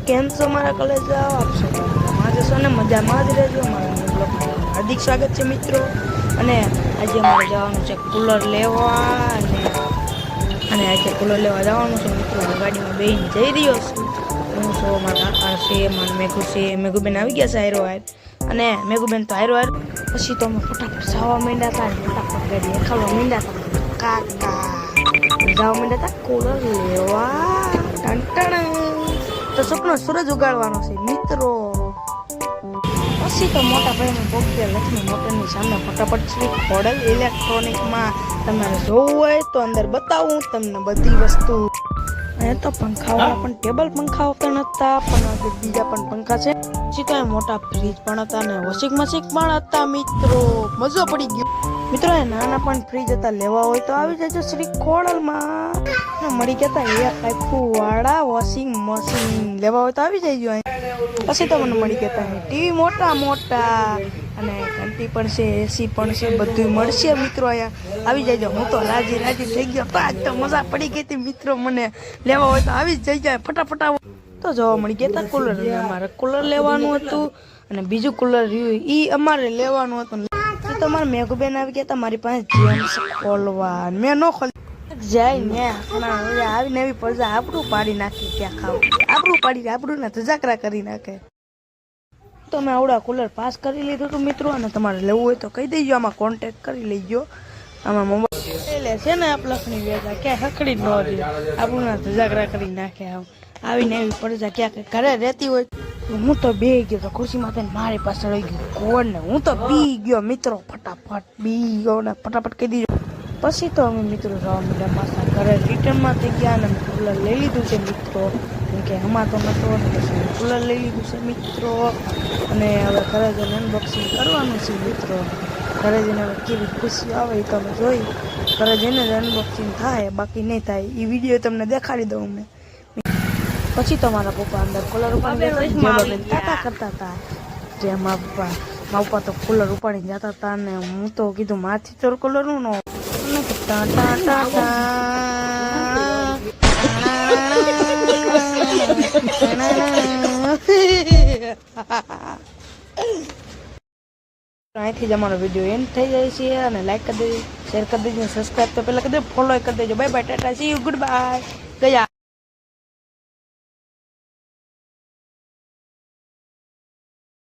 કેમ છો મારા કલેજ આપશો મજામાં જશો ને મજામાં જ રહેજો મારા બ્લોગમાં હાર્દિક સ્વાગત છે મિત્રો। અને આજે અમારે જવાનું છે કુલર લેવા અને આજે કુલર લેવા જવાનું છે મિત્રો। હું ગાડીમાં બેહીને જઈ રહ્યો છું। હું છું મારા કાકા છે મારા મેઘુ છે મેઘુબેન આવી ગયા છે હાયરો હાયર અને મેઘુબેન તો હાયરો હાયર પછી તો અમે ફટાફટ જવા માંડ્યા હતા અને ફટાફટ ગાડી એખાડવા માંડ્યા હતા કાકા જવા માંડ્યા હતા કુલર લેવા ટણ તો સપનો સૂરજ ઉગાડવાનો છે મિત્રો। પછી તો મોટા ભાઈને પોગ્યા લક્ષ્મી મોટરની સામે ફટાફટ શ્રી ખોડલ ઇલેક્ટ્રોનિકમાં તમારે જોવું હોય તો અંદર બતાવું તમને બધી વસ્તુ। અહીંયા તો પંખાવાળા પણ ટેબલ પંખા પણ હતા પણ બીજા પણ પંખા છે। પછી તો મોટા ફ્રીજ પણ હતા અને વોશિંગ મશીન પણ હતા મિત્રો। મજો પડી ગયો મિત્રો। એ નાના પણ ફ્રીજ હતા લેવા હોય તો આવી જજો શ્રી ખોડલમાં। મળી ગયા હતા એક આખું વાળા વોશિંગ મશીન લેવા હોય તો આવી જજો। પછી તો મને મળી ગયા હતા ટીવી મોટા મોટા અને ઘંટી પણ છે એસી પણ છે બધું મળશે મિત્રો। અહીંયા આવી જજો। હું તો રાજી રાજી થઈ ગયો આજ તો મજા પડી ગઈ હતી મિત્રો। મને લેવા હોય તો આવી જ જઈ જાય ફટાફટ। તો જોવા મળી ગયા હતા કુલર અમારે કુલર લેવાનું હતું અને બીજું કુલર રહ્યું એ અમારે લેવાનું હતું। તો મારા મેઘુબેન આવી ગયા હતા મારી પાસે જેમ્સ ખોલવા મેં ન ખોલી જાય ને આવીને એવી પડશે આપણું પાડી નાખી ક્યાં ખાવ આપણું પાડી આપણું ને ધજાકરા કરી નાખે। તો મેં આવડા કુલર પાસ કરી લીધું હતું મિત્રો। અને તમારે લેવું હોય તો કહી દેજો આમાં કોન્ટેક્ટ કરી લેજો। આમાં મોબાઈલ લે છે ને આપ લખણી વેચા ક્યાં હકડી ન રહી આપણું ના ધજાકરા કરી નાખે આવીને એવી પડશે ક્યાંક ઘરે રહેતી હોય। હું તો બે ગયો તો ખુરશીમાં થઈને મારી પાસે રહી ગયું કોણ ને હું તો બી ગયો મિત્રો। ફટાફટ બી ગયો ને ફટાફટ કહી દીધો। પછી તો અમે મિત્રો જવા માંડ્યા માસા ઘરે રિટર્નમાં થઈ ગયા અને કુલર લઈ લીધું છે મિત્રો। કેમ કે હમણાં તો નતો એટલે કુલર લઈ લીધું છે મિત્રો। અને હવે ઘરે જઈને અનબોક્સિંગ કરવાનું છે મિત્રો। ઘરે જઈને હવે કેવી ખુશી આવે એ તમે જોઈ ઘરે જઈને જ અનબોક્સિંગ થાય બાકી નહીં થાય એ વિડીયો તમને દેખાડી દઉં મેં। પછી તો મારા પપ્પા અંદર કુલર ઉપાડી તાતા કરતા હતા જે મારા પપ્પા તો કુલર ઉપાડીને જતા હતા ને હું તો કીધું માથી તો કુલર નું ન અહીંથી જ અમારો વિડીયો એન્ડ થઈ જાય છે અને લાઈક કરી દેજો શેર કરી દેજો સબસ્ક્રાઈબ તો પહેલા કરી દેજો ફોલો કરી દેજો bye bye Tata C you good bye ગયા।